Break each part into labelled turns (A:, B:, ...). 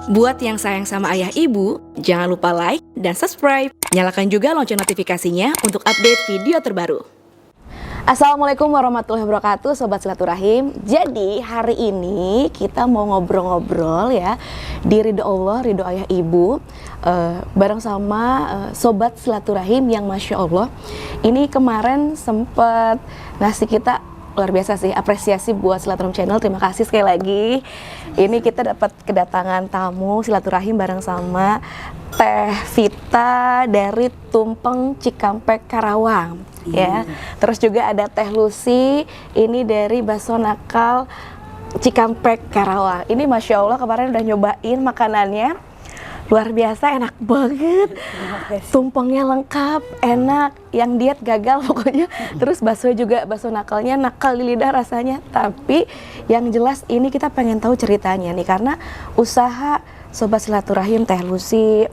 A: Buat yang sayang sama ayah ibu, jangan lupa like dan subscribe. Nyalakan juga lonceng notifikasinya untuk update video terbaru.
B: Assalamualaikum warahmatullahi wabarakatuh, Sobat Silaturahim. Jadi hari ini kita mau ngobrol-ngobrol ya di ridho Allah, ridho ayah ibu, bareng sama Sobat Silaturahim yang Masya Allah ini kemarin sempet ngasih kita luar biasa sih, apresiasi buat Silaturahim Channel. Terima kasih sekali lagi. Ini kita dapat kedatangan tamu silaturahim bareng sama Teh Vita dari Tumpeng Cikampek Karawang, ya. Terus juga ada Teh Lucy ini dari Baso Nakal Cikampek Karawang. Ini Masya Allah kemarin udah nyobain makanannya. Luar biasa, enak banget. Tumpengnya lengkap, enak. Yang diet gagal pokoknya. Terus bakso juga, bakso nakalnya nakal di lidah rasanya. Tapi yang jelas ini kita pengen tahu ceritanya nih, karena usaha Sobat Silaturahim Teh Lucy,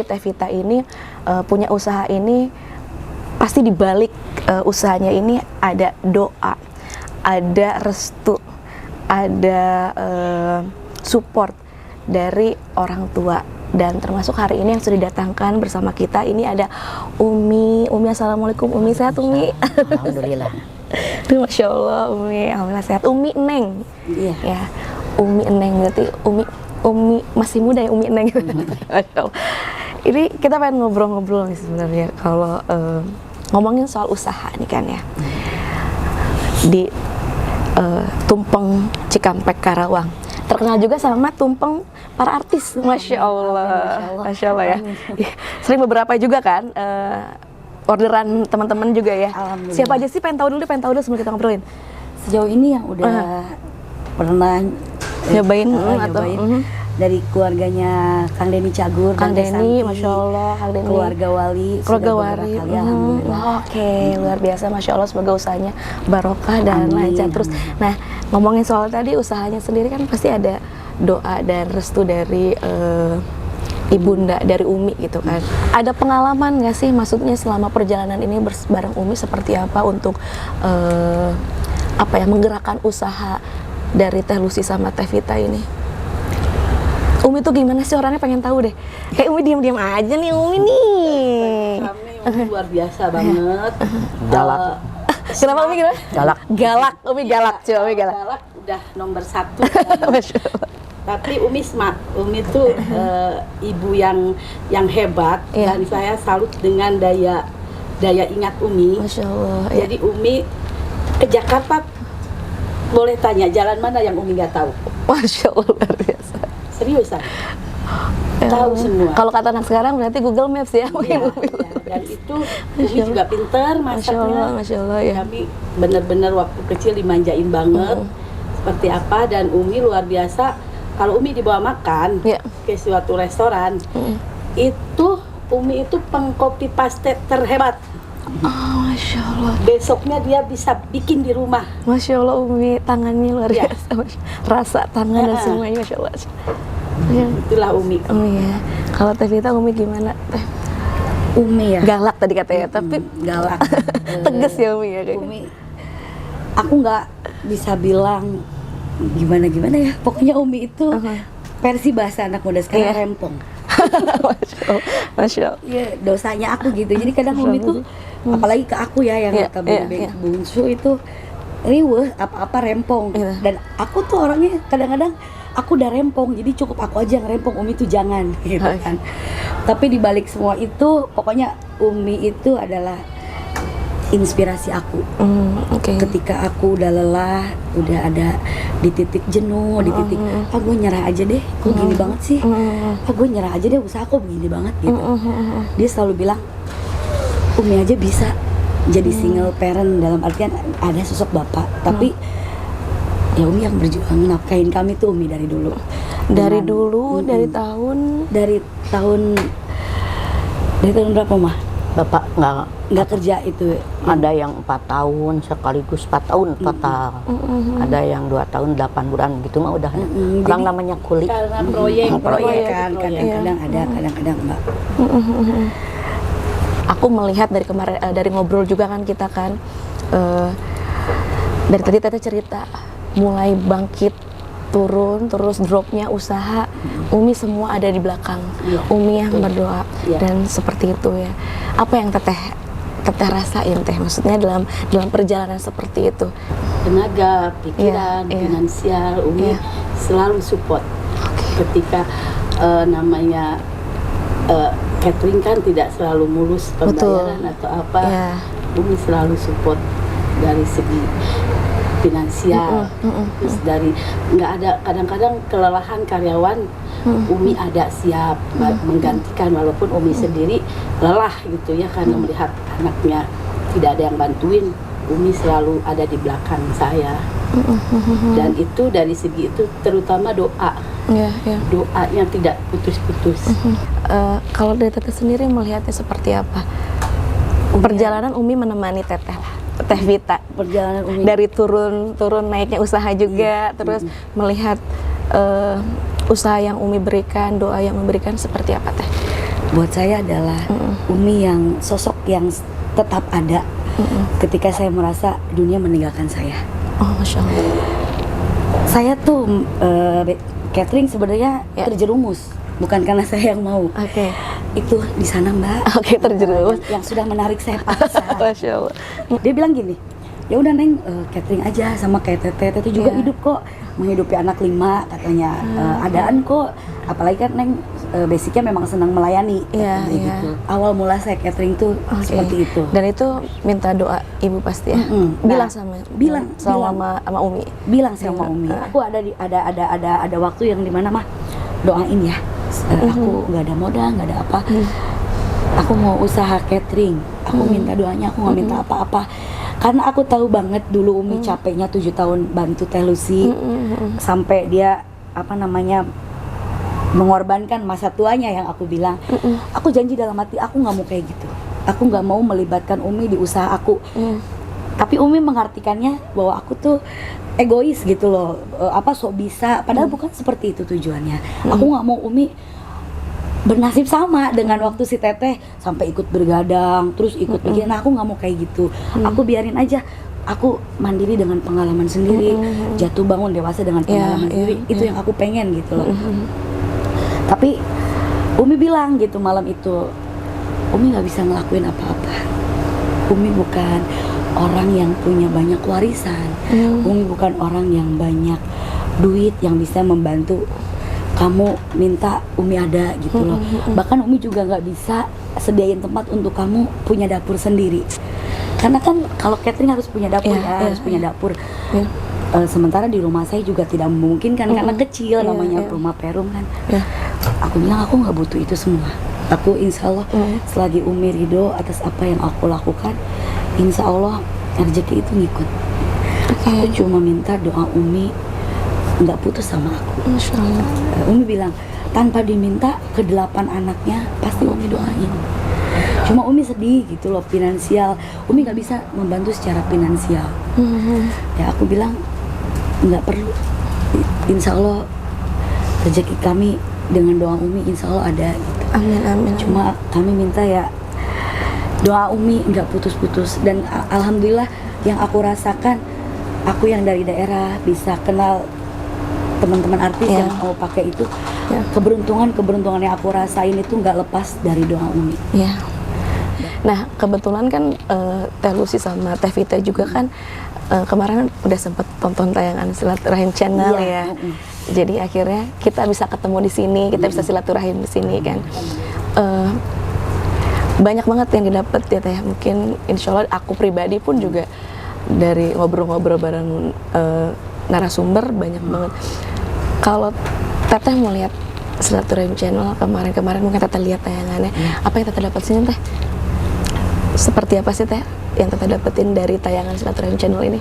B: Teh Vita ini punya usaha ini pasti dibalik usahanya ini ada doa, ada restu, ada support dari orang tua. Dan termasuk hari ini yang sudah didatangkan bersama kita ini ada Umi. Assalamualaikum Umi, sehat Umi?
C: Alhamdulillah.
B: Tuh, Masya Allah Umi, alhamdulillah sehat. Umi Neng.
C: Iya.
B: Ya, Umi Neng berarti Umi masih muda ya, Umi Neng. Masya Allah. Ini kita pengen ngobrol-ngobrol nih sebenarnya kalau ngomongin soal usaha nih kan ya. Di Tumpeng Cikampek Karawang. Terkenal juga sama tumpeng para artis, Masya Allah. Masya Allah ya. Sering beberapa juga kan orderan teman-teman juga ya. Siapa aja sih, pengen tahu dulu sebelum kita ngobrolin.
C: Sejauh ini yang udah pernah
B: nyobain
C: dari keluarganya Kang Denny Cagur,
B: Kang Denny, Masya Allah, Kang Denny,
C: keluarga Wali,
B: Oke, luar biasa, Masya Allah, semoga usahanya barokah dan lancar terus. Nah, ngomongin soal tadi usahanya sendiri kan pasti ada doa dan restu dari ibunda, dari Umi gitu kan. Ada pengalaman nggak sih, maksudnya selama perjalanan ini bareng Umi seperti apa untuk menggerakkan usaha dari Teh Lucy sama Teh Vita ini? Umi tuh gimana sih orangnya, pengen tahu deh. Kayak Umi diam-diam aja nih Umi nih.
D: Kami luar biasa banget.
C: Galak.
B: Kenapa Umi gimana? Galak, Umi galak, coba Umi galak.
D: Galak udah nomor 1.
B: Masya Allah.
D: Tapi Umi smart. Umi tuh ibu yang hebat, dan saya salut dengan daya ingat Umi.
B: Masya Allah. Ya.
D: Jadi Umi ke Jakarta boleh tanya jalan mana yang Umi nggak tahu.
B: Masya Allah, luar biasa.
D: Seriusan. Tahu semua.
B: Kalau kata anak sekarang berarti Google Maps ya.
D: Iya. Dan itu Umi juga pinter masaknya.
B: Masya Allah ya.
D: Kami benar-benar waktu kecil dimanjain banget. Seperti apa, dan Umi luar biasa. Kalau Umi dibawa makan ke suatu restoran, itu Umi itu pengkopi paste terhebat.
B: Masya Allah.
D: Besoknya dia bisa bikin di rumah.
B: Masya Allah, Umi tangannya luar biasa. Rasa tangan dan semuanya, Masya Allah.
D: Itulah Umi.
B: Ya. Kalau Teh Vita, Umi gimana?
C: Umi ya.
B: Galak tadi katanya, tapi
C: galak.
B: tegas ya Umi ya.
C: Umi, aku nggak bisa bilang gimana ya. Pokoknya Umi itu versi bahasa anak muda sekarang rempong.
B: Masya Allah.
C: Iya, dosanya aku gitu. Jadi kadang Umi tuh, apalagi ke aku ya yang notabene bungsu itu riweh, apa-apa rempong. Dan aku tuh orangnya kadang-kadang aku udah rempong, jadi cukup aku aja yang rempong, Umi tuh jangan gitu kan. Tapi dibalik semua itu, pokoknya Umi itu adalah inspirasi aku. Ketika aku udah lelah, udah ada di titik jenuh, di titik gue nyerah aja deh, gue gini banget sih, gue nyerah aja deh, usaha aku begini banget gitu. Dia selalu bilang, Umi aja bisa jadi single parent, dalam artian ada sosok bapak, tapi ya Umi yang berjuang nafkahin kami tuh Umi dari dulu. Dari tahun berapa mah?
E: Bapak
C: nggak kerja itu.
E: ada yang 4 tahun sekaligus 4 tahun total. Ada yang 2 tahun 8 bulan gitu mah udah. Orang namanya kulit.
D: Karena proyek
C: Kan kadang-kadang ada, kadang-kadang enggak.
B: Aku melihat dari kemarin dari ngobrol juga kan kita kan dari tadi Teteh cerita mulai bangkit, turun, terus dropnya usaha, Umi semua ada di belakang. Umi yang berdoa dan seperti itu ya. Apa yang teteh rasain teh? Maksudnya dalam perjalanan seperti itu.
D: Tenaga, pikiran, finansial, Umi selalu support. Ketika namanya catering kan tidak selalu mulus pembayaran atau apa, Umi selalu support dari segi finansial, terus dari nggak ada kadang-kadang kelelahan karyawan, Umi ada siap menggantikan walaupun Umi sendiri lelah gitu ya karena melihat anaknya tidak ada yang bantuin, Umi selalu ada di belakang saya. Dan itu dari segi itu terutama doa, doanya tidak putus-putus.
B: Kalau dari teteh sendiri melihatnya seperti apa? Perjalanan Umi menemani teteh lah, Teh Vita.
C: Perjalanan Umi
B: Dari turun naiknya usaha juga, terus melihat usaha yang Umi berikan, doa yang memberikan seperti apa teh?
C: buat saya adalah Umi yang sosok yang tetap ada ketika saya merasa dunia meninggalkan saya.
B: Oh, Masya Allah.
C: Saya tuh catering sebenarnya terjerumus, bukan karena saya yang mau. Itu di sana Mbak.
B: Terjerumus.
C: Yang sudah menarik saya paksa.
B: Masya Allah.
C: Dia bilang gini, ya udah Neng, catering aja sama kayak Teteh. Teteh juga hidup kok, menghidupi anak 5 katanya. Adaan kok, apalagi kan Neng basicnya memang senang melayani. Gitu. Awal mula saya catering tuh seperti itu.
B: Dan itu minta doa Ibu pasti ya. Bilang sama Umi.
C: Bilang sama Umi. Aku ada waktu yang dimana mah doain ya. Aku nggak ada modal, nggak ada apa. Aku mau usaha catering. Aku minta doanya, aku nggak minta apa-apa. Karena aku tahu banget dulu Umi capeknya 7 tahun bantu Teh Lucy, sampai dia mengorbankan masa tuanya yang aku bilang. Aku janji dalam hati aku nggak mau kayak gitu. Aku nggak mau melibatkan Umi di usaha aku. Tapi Umi mengartikannya bahwa aku tuh egois gitu loh, sok bisa. Padahal bukan seperti itu tujuannya. Aku nggak mau Umi bernasib sama dengan waktu si Teteh sampai ikut bergadang, terus ikut bikin. Nah, aku nggak mau kayak gitu. Aku biarin aja. Aku mandiri dengan pengalaman sendiri, jatuh bangun dewasa dengan pengalaman sendiri. Itu yang aku pengen gitu loh. Tapi Umi bilang gitu malam itu, Umi nggak bisa ngelakuin apa-apa. Umi bukan orang yang punya banyak warisan. Umi bukan orang yang banyak duit yang bisa membantu kamu minta Umi ada gitu loh. Bahkan Umi juga nggak bisa sediain tempat untuk kamu punya dapur sendiri. Karena kan kalau catering harus punya dapur harus punya dapur. Sementara di rumah saya juga tidak memungkinkan karena kecil, namanya rumah perum kan. Aku bilang aku nggak butuh itu semua. Aku insya Allah selagi Umi ridho atas apa yang aku lakukan, insya Allah rezeki itu ngikut. Aku cuma minta doa Umi nggak putus sama aku.
B: Masya Allah.
C: Umi bilang tanpa diminta ke-8 anaknya pasti Umi doain. Cuma Umi sedih gitu loh finansial. Umi nggak bisa membantu secara finansial. Ya aku bilang nggak perlu. Insya Allah rezeki kami dengan doa Umi insya Allah ada gitu.
B: Amin, amin.
C: Cuma kami minta ya doa Umi nggak putus-putus. Dan alhamdulillah yang aku rasakan, aku yang dari daerah bisa kenal teman-teman artis yang mau pakai itu, keberuntungan yang aku rasain itu nggak lepas dari doa Umi.
B: Nah kebetulan kan Teh Lucy sama Teh Vita juga kan kemarin udah sempet tonton tayangan Silaturahim Channel Jadi akhirnya kita bisa ketemu di sini, kita bisa silaturahim di sini kan. Banyak banget yang didapat ya Teh. Mungkin insya Allah aku pribadi pun juga dari ngobrol-ngobrol bareng narasumber banyak banget. Kalau Teteh mau lihat Silaturahim Channel kemarin mungkin Teteh lihat tayangannya, apa yang Teteh dapat sini Teh? Seperti apa sih Teh yang Teteh dapetin dari tayangan Silaturahim Channel ini?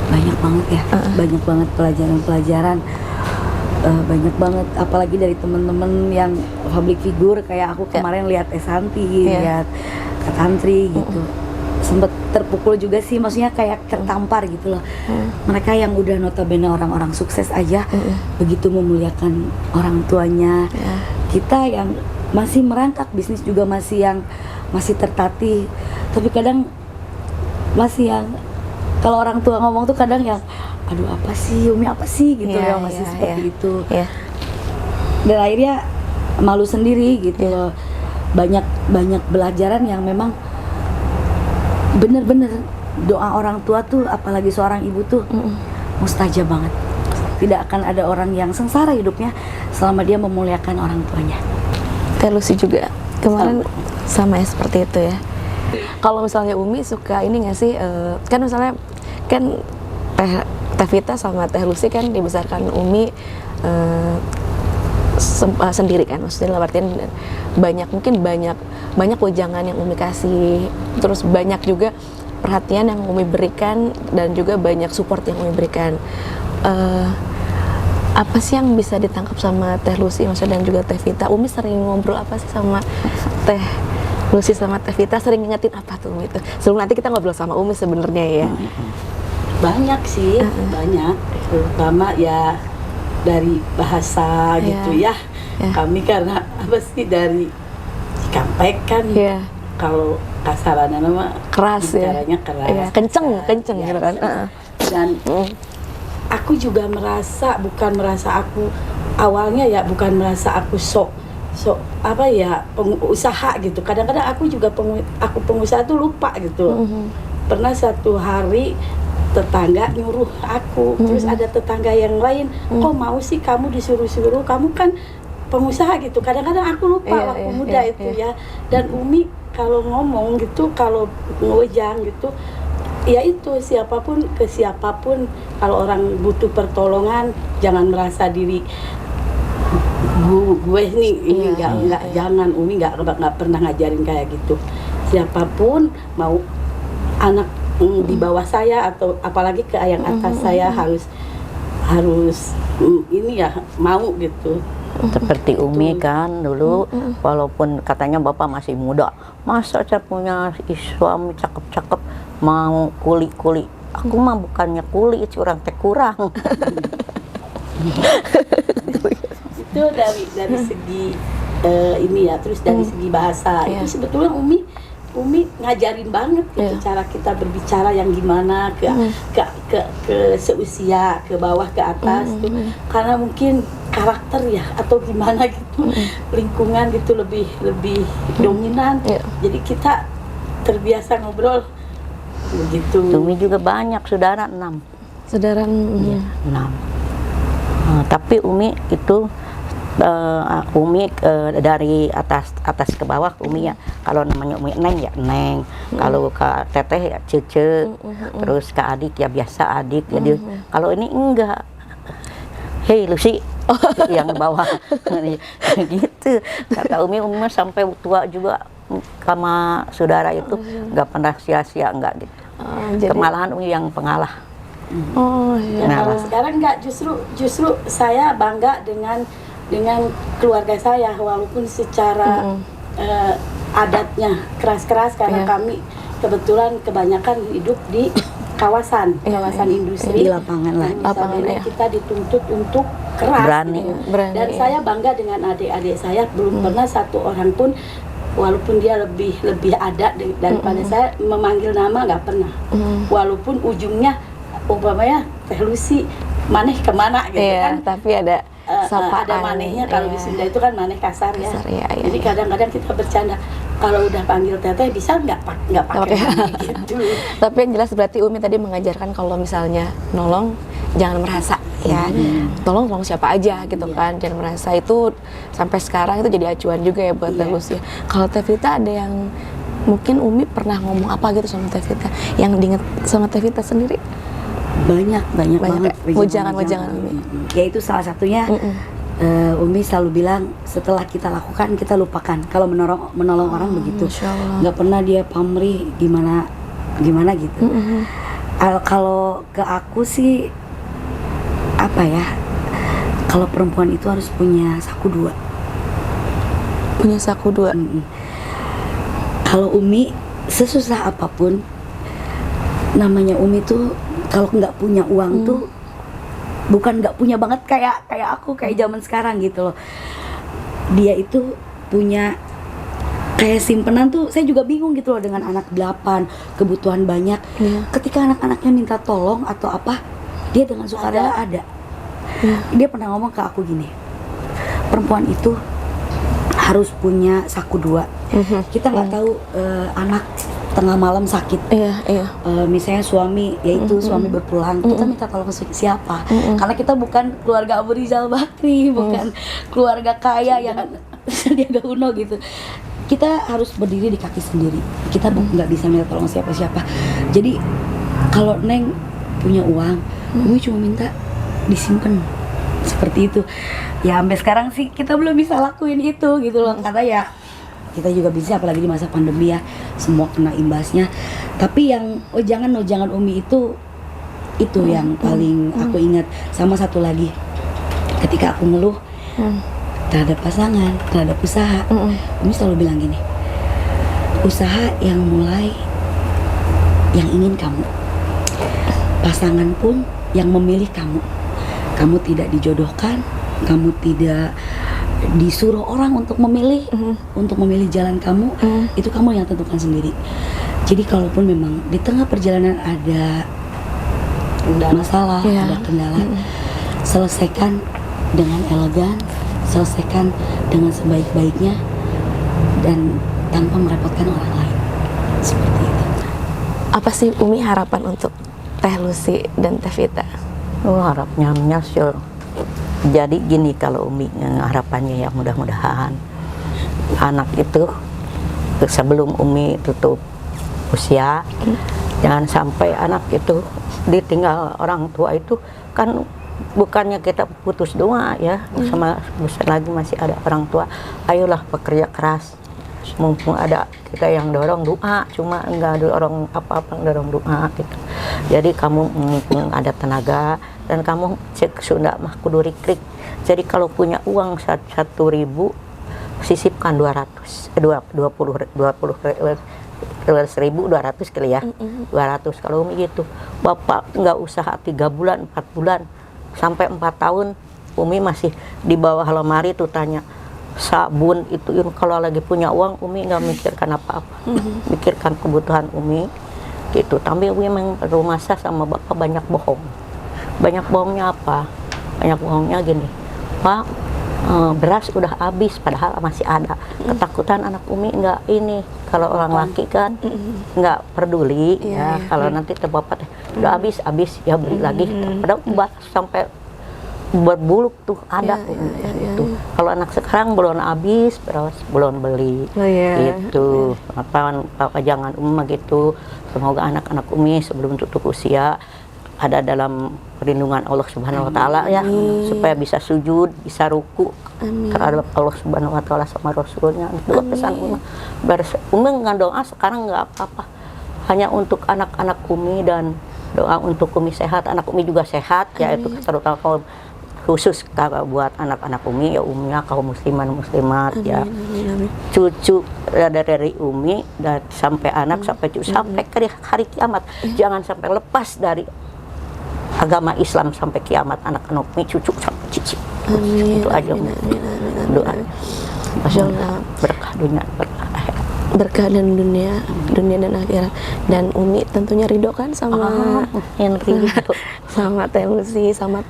C: Banyak banget ya, banyak banget pelajaran-pelajaran, banyak banget, apalagi dari teman-teman yang public figure kayak aku kemarin lihat Esanti, lihat Kak Tantri gitu, sempet terpukul juga sih, maksudnya kayak tertampar gitu loh. Mereka yang udah notabene orang-orang sukses aja begitu memuliakan orang tuanya, kita yang masih merangkak bisnis juga masih tertatih, tapi kadang masih yang kalau orang tua ngomong tuh kadang yang aduh apa sih Umi apa sih gitu
B: Iya,
C: ya masih
B: iya,
C: seperti
B: iya.
C: itu.
B: Iya.
C: Dan akhirnya malu sendiri gitu loh. Banyak belajaran yang memang bener-bener doa orang tua tuh, apalagi seorang ibu tuh mustajab banget. Tidak akan ada orang yang sengsara hidupnya selama dia memuliakan orang tuanya.
B: Teh Lucy juga kemarin sama ya seperti itu ya. Kalau misalnya Umi suka ini nggak sih, kan misalnya kan Teh Vita sama Teh Lucy kan dibesarkan Umi sendiri kan, maksudnya dalam artian mungkin banyak wejangan yang Umi kasih, terus banyak juga perhatian yang Umi berikan dan juga banyak support yang Umi berikan. Apa sih yang bisa ditangkap sama Teh Lucy maksudnya dan juga Teh Vita? Umi sering ngobrol apa sih sama Teh Lucy sama Teh Vita? Sering ngingetin apa tuh Umi itu? Sebelum nanti kita ngobrol sama Umi sebenarnya ya.
D: Banyak sih, banyak. Terutama ya dari bahasa gitu ya. Kami karena apa sih dari Cikampek kan. Kalau kasarannya nama
B: Keras ya.
D: bicaranya keras.
B: Iya, kenceng gitu kan.
D: Dan aku juga bukan merasa aku awalnya ya bukan merasa aku sok apa ya pengusaha gitu. Kadang-kadang aku juga aku pengusaha tuh lupa gitu. Pernah satu hari tetangga nyuruh aku, terus ada tetangga yang lain, kok mau sih kamu disuruh-suruh, kamu kan pengusaha gitu. Kadang-kadang aku lupa waktu muda itu ya. Dan Umi kalau ngomong gitu, kalau ngewejang gitu, ya itu siapapun ke siapapun, kalau orang butuh pertolongan jangan merasa diri gue nih ini enggak, jangan. Umi enggak pernah ngajarin kayak gitu. Siapapun mau anak di bawah saya atau apalagi ke yang atas saya harus ini ya mau gitu.
E: Seperti Umi kan dulu, walaupun katanya bapak masih muda, masa saya punya suami cakep-cakep mau kuli. Aku mah bukannya kuli, curang teh kurang.
D: Itu dari segi ini ya, terus dari segi bahasa itu sebetulnya Umi ngajarin banget gitu cara kita berbicara yang gimana ke seusia, ke bawah, ke atas tuh. Karena mungkin karakter ya atau gimana gitu, lingkungan gitu lebih dominan. Jadi kita terbiasa ngobrol begitu.
E: Umi juga banyak saudara 6.
B: Saudara
E: 6. Tapi Umi itu Umi dari atas ke bawah Umi ya. Kalau namanya Umi Neng ya Neng, kalau ke Teteh ya Cece, terus ke adik ya biasa adik. Jadi kalau ini enggak, hei Lucy, yang bawah gitu. Kata Umi mah sampai tua juga sama saudara itu nggak pernah sia-sia, enggak gitu. Kemalahan Umi yang pengalah.
D: Kalau sekarang enggak, justru saya bangga dengan keluarga saya, walaupun secara adatnya keras-keras karena kami kebetulan kebanyakan hidup di kawasan industri,
C: di lapangan lah.
D: Kita dituntut untuk keras,
E: berani.
D: Dan saya bangga dengan adik-adik saya, belum pernah satu orang pun walaupun dia lebih ada daripada saya memanggil nama, nggak pernah. Walaupun ujungnya umpamanya Teh Lucy maneh kemana gitu kan,
B: tapi ada sapaan,
D: ada manehnya. Kalau di Sunda itu kan maneh kasar ya. Jadi
B: iya.
D: kadang-kadang kita bercanda, kalau udah panggil teteh bisa nggak pakai gitu.
B: Tapi yang jelas berarti Umi tadi mengajarkan kalau misalnya nolong jangan merasa ya, tolong siapa aja gitu kan, jangan merasa. Itu sampai sekarang itu jadi acuan juga ya buat Teh Lucy. Kalau Teh Vita ada yang mungkin Umi pernah ngomong apa gitu sama Teh Vita yang diinget sama Teh Vita sendiri?
C: Banyak banget
B: wejangan Umi.
C: Ya itu salah satunya. Umi selalu bilang setelah kita lakukan kita lupakan. Kalau menolong orang begitu, nggak pernah dia pamrih gimana gitu. Kalau ke aku sih apa ya? Kalau perempuan itu harus punya saku dua. Kalau Umi sesusah apapun, namanya Umi tuh kalau nggak punya uang tuh bukan nggak punya banget kayak aku kayak zaman sekarang gitu loh. Dia itu punya kayak simpenan tuh. Saya juga bingung gitu loh dengan anak 8, kebutuhan banyak. Ketika anak-anaknya minta tolong atau apa, dia dengan sukarela ada. Dia pernah ngomong ke aku gini, perempuan itu harus punya saku dua. Kita nggak tahu anak tengah malam sakit, misalnya suami, yaitu suami berpulang, kita minta tolong siapa? Karena kita bukan keluarga Abu Rizal Bakri, bukan keluarga kaya yang Sandiaga Uno gitu. Kita harus berdiri di kaki sendiri. Kita nggak bisa minta tolong siapa-siapa. Jadi kalau Neng punya uang, Umi cuma minta disimpan seperti itu. Ya sampai sekarang sih kita belum bisa lakuin itu gitu loh, karena ya kita juga bisa, apalagi di masa pandemi ya, semua kena imbasnya. Tapi yang jangan Umi itu yang paling aku ingat. Sama satu lagi, ketika aku ngeluh terhadap pasangan, terhadap usaha, Umi selalu bilang gini, usaha yang mulai yang ingin kamu, pasangan pun yang memilih kamu. Kamu tidak dijodohkan, kamu tidak disuruh orang untuk memilih, untuk memilih jalan kamu, itu kamu yang tentukan sendiri. Jadi kalaupun memang di tengah perjalanan ada masalah, ada kendala, selesaikan dengan elegan, selesaikan dengan sebaik-baiknya, dan tanpa merepotkan orang lain. Seperti itu.
B: Apa sih Umi harapan untuk Teh Lucy dan Teh Vita?
E: Harapnya sih jadi gini, kalau Umi harapannya ya mudah-mudahan anak itu sebelum Umi tutup usia, jangan sampai anak itu ditinggal orang tua. Itu kan bukannya kita putus doa ya, sama besar lagi masih ada orang tua. Ayolah bekerja keras, mumpung ada kita yang dorong doa, cuma enggak ada orang apa-apa dorong doa gitu. Jadi kamu mumpung ada tenaga dan kamu cek Sunda mah kudu rikrik. Jadi kalau punya uang 1.000, sisipkan 200 kali ya, 200. Kalau Umi gitu, Bapak nggak usah 3 bulan, 4 bulan, sampai 4 tahun, Umi masih di bawah lemari tuh tanya, sabun itu kalau lagi punya uang, Umi nggak mikirkan apa-apa, mikirkan kebutuhan Umi gitu. Tapi Umi memang rumah sama Bapak banyak bohong. Banyak bohongnya apa? Banyak bohongnya gini, Pak, beras udah habis, padahal masih ada. Ketakutan anak Umi nggak ini, kalau orang laki kan nggak peduli ya. Kalau nanti Bapak udah habis ya beli lagi. Padahal sampai berbuluk tuh ada itu. Kalau anak sekarang belum habis, beras belum beli gitu. Apa jangan gitu. Semoga anak-anak Umi sebelum tutup usia ada dalam perlindungan Allah Subhanahu wa taala ya, supaya bisa sujud, bisa ruku terhadap Allah Subhanahu wa taala sama Rasulnya. Itu pesan Umi. Umi nggak doa sekarang nggak apa-apa, hanya untuk anak-anak Umi dan doa untuk Umi sehat, anak Umi juga sehat ya, itu terutama khusus buat anak-anak Umi ya, umumnya kaum muslimat ya, cucu dari Umi dan sampai anak sampai cucu sampai ke hari kiamat, jangan sampai lepas dari agama Islam sampai kiamat, anak-anak Umi, cucu sampai cici. Itu aja doa. Berkah dunia, berkah akhirat.
B: Berkah dan dunia dan akhirat. Dan Umi tentunya ridho kan sama sama Teh Lucy, sama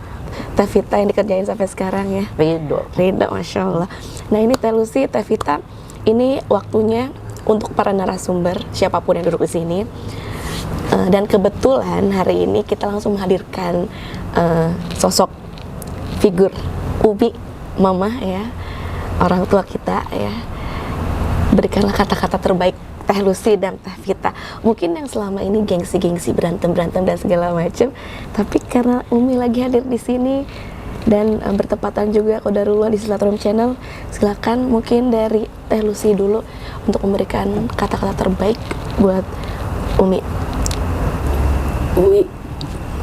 B: Teh Vita yang dikerjain sampai sekarang ya.
E: Ridho,
B: Masya Allah. Nah ini Teh Lucy, Teh Vita, ini waktunya untuk para narasumber siapapun yang duduk di sini. Dan kebetulan hari ini kita langsung menghadirkan sosok figur Umi, mama ya, orang tua kita ya. Berikanlah kata-kata terbaik Teh Lucy dan Teh Vita. Mungkin yang selama ini gengsi-gengsi, berantem dan segala macam, tapi karena Umi lagi hadir di sini dan bertepatan juga qadarullah di Silaturahim Channel, silakan mungkin dari Teh Lucy dulu untuk memberikan kata-kata terbaik buat Umi.
D: Umi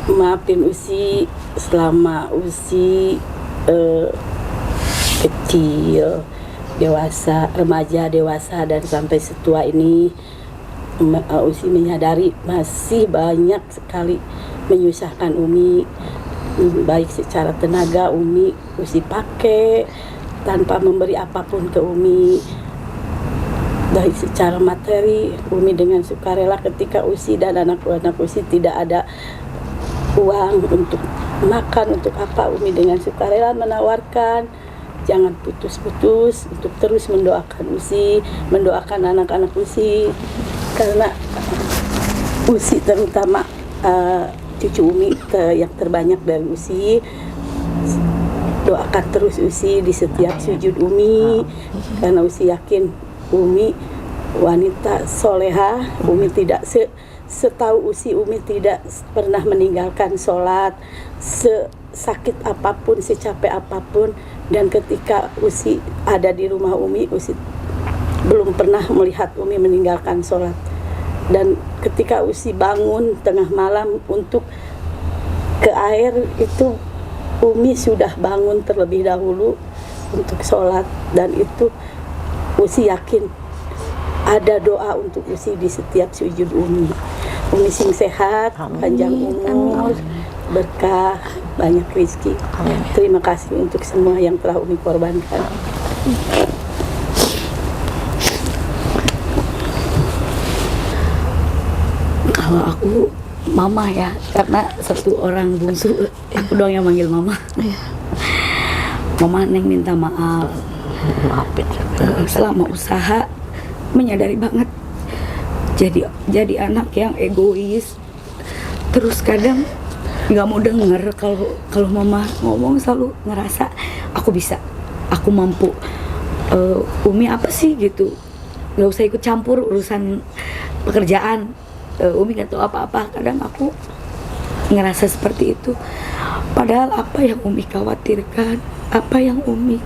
D: maafin Usi selama Usi kecil, dewasa, remaja, dewasa, dan sampai setua ini. Usi menyadari masih banyak sekali menyusahkan Umi, baik secara tenaga Usi pakai tanpa memberi apapun ke Umi, baik secara materi Umi dengan sukarela ketika Usi dan anak-anak Usi tidak ada uang untuk makan untuk apa, Umi dengan sukarela menawarkan jangan putus-putus untuk terus mendoakan Usi, mendoakan anak-anak Usi, karena Usi terutama cucu Umi yang terbanyak dari Usi. Doakan terus Usi di setiap sujud Umi, karena Usi yakin Umi wanita soleha. Umi tidak setahu Usi, Umi tidak pernah meninggalkan sholat, sesakit apapun, secapek apapun. Dan ketika Usi ada di rumah Umi, Usi belum pernah melihat Umi meninggalkan sholat. Dan ketika Usi bangun tengah malam untuk ke air, itu Umi sudah bangun terlebih dahulu untuk sholat. Dan itu Usi yakin ada doa untuk Usi di setiap sujud Umi. Umi sing sehat, panjang umur, berkah, banyak rezeki. Terima kasih untuk semua yang telah Umi korbankan.
C: Kalau aku mama ya, karena satu orang bungsu, aku doang yang manggil mama. Mama, Neng minta maaf.
E: Maafin.
C: Selama usaha menyadari banget jadi anak yang egois, terus kadang nggak mau denger kalau mama ngomong, selalu ngerasa aku bisa, aku mampu. Umi apa sih gitu, nggak usah ikut campur urusan pekerjaan. Umi nggak tahu apa-apa. Kadang aku ngerasa seperti itu, padahal apa yang Umi khawatirkan, apa yang Umi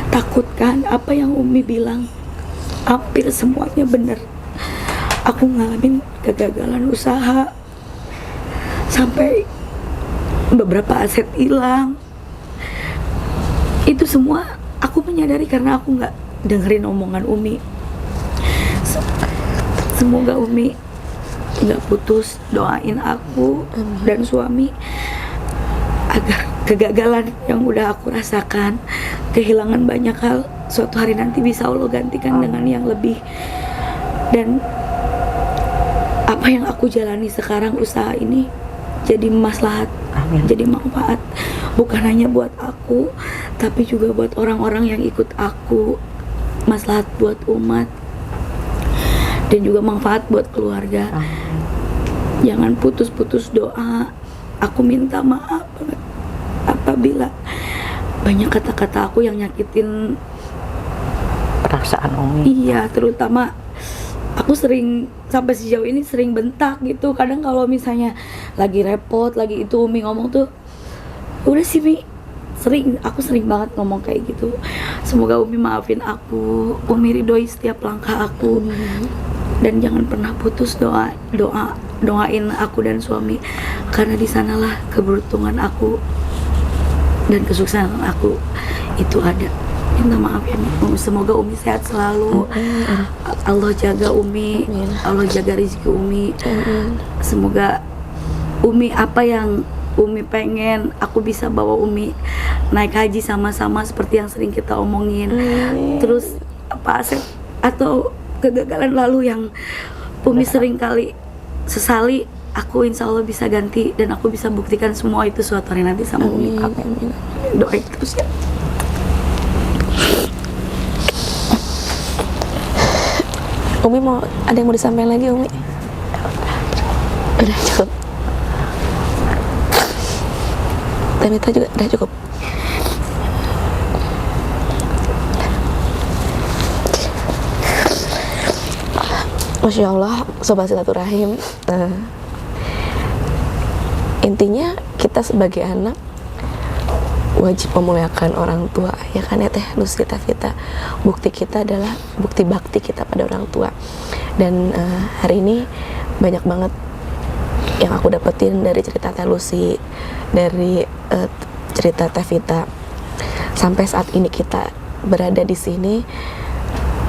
C: takutkan, apa yang Umi bilang, hampir semuanya benar. Aku ngalamin kegagalan usaha, sampai beberapa aset hilang. Itu semua aku menyadari karena aku nggak dengerin omongan Umi. Semoga Umi nggak putus doain aku dan suami agar kegagalan yang udah aku rasakan, kehilangan banyak hal, suatu hari nanti bisa Allah gantikan dengan yang lebih. Dan apa yang aku jalani sekarang, usaha ini jadi maslahat, jadi manfaat, bukan hanya buat aku tapi juga buat orang-orang yang ikut aku, maslahat buat umat dan juga manfaat buat keluarga. Jangan putus-putus doa. Aku minta maaf banget apabila banyak kata-kata aku yang nyakitin
E: Perasaan Umi.
C: Iya, terutama aku sering sampai sejauh ini sering bentak gitu. Kadang kalau misalnya lagi repot, lagi itu Umi ngomong tuh, udah sih Mi, aku sering banget ngomong kayak gitu. Semoga Umi maafin aku, Umi ridhoi setiap langkah aku. Dan jangan pernah putus doain aku dan suami, karena di sanalah keberuntungan aku dan kesuksesan aku itu ada. Minta maaf ya Mi. Semoga Umi sehat selalu. Allah jaga Umi, Allah jaga rezeki Umi. Semoga Umi apa yang Umi pengen, aku bisa bawa Umi naik haji sama-sama seperti yang sering kita omongin. Terus apa aset atau kegagalan lalu yang Umi sering kali sesali, aku insya Allah bisa ganti dan aku bisa buktikan semua itu suatu hari nanti sama Umi. Doain terus ya.
B: Umi ada yang mau disampaikan lagi, Umi? Udah cukup. Tamita juga udah cukup. Masya Allah, Sobat Silaturahim, intinya kita sebagai anak wajib memuliakan orang tua, ya kan ya Teh Lucy Tavita. Bukti kita adalah bukti bakti kita pada orang tua. Dan hari ini banyak banget yang aku dapetin dari cerita Teh Lucy, dari cerita Teh Vita. Sampai saat ini kita berada di sini,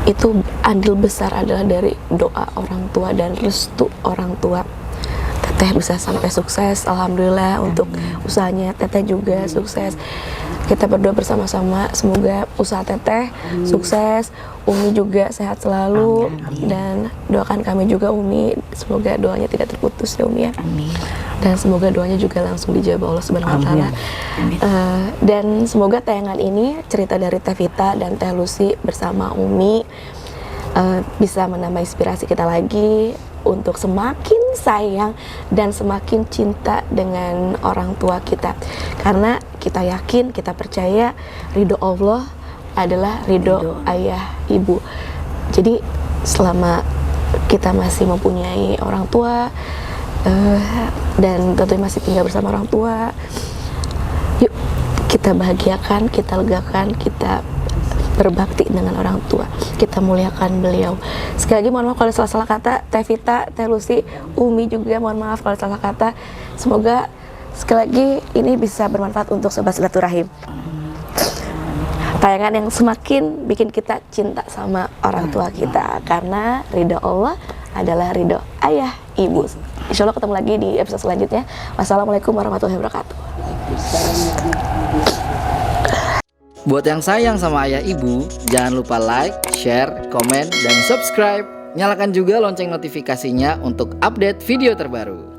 B: itu andil besar adalah dari doa orang tua dan restu orang tua. Teteh bisa sampai sukses, alhamdulillah. Untuk usahanya Teteh juga sukses. Kita berdoa bersama-sama semoga usaha Teteh sukses, Umi juga sehat selalu, dan doakan kami juga Umi, semoga doanya tidak terputus ya Umi ya. Dan semoga doanya juga langsung dijawab Allah Subhanahu wa taala. Dan semoga tayangan ini, cerita dari Teh Vita dan Teh Lucy bersama Umi, bisa menambah inspirasi kita lagi untuk semakin sayang dan semakin cinta dengan orang tua kita, karena kita yakin, kita percaya ridho Allah adalah ridho ayah ibu. Jadi selama kita masih mempunyai orang tua dan tentunya masih tinggal bersama orang tua, yuk kita bahagiakan, kita legakan, kita berbakti dengan orang tua, kita muliakan beliau. Sekali lagi mohon maaf kalau salah-salah kata, Teh Vita, Teh Lucy, Umi juga mohon maaf kalau salah kata. Semoga sekali lagi ini bisa bermanfaat untuk sobat silaturahim. Tayangan yang semakin bikin kita cinta sama orang tua kita, karena ridho Allah adalah ridho ayah ibu. Insya Allah ketemu lagi di episode selanjutnya. Wassalamualaikum warahmatullahi wabarakatuh.
F: Buat yang sayang sama ayah ibu, jangan lupa like, share, komen, dan subscribe. Nyalakan juga lonceng notifikasinya untuk update video terbaru.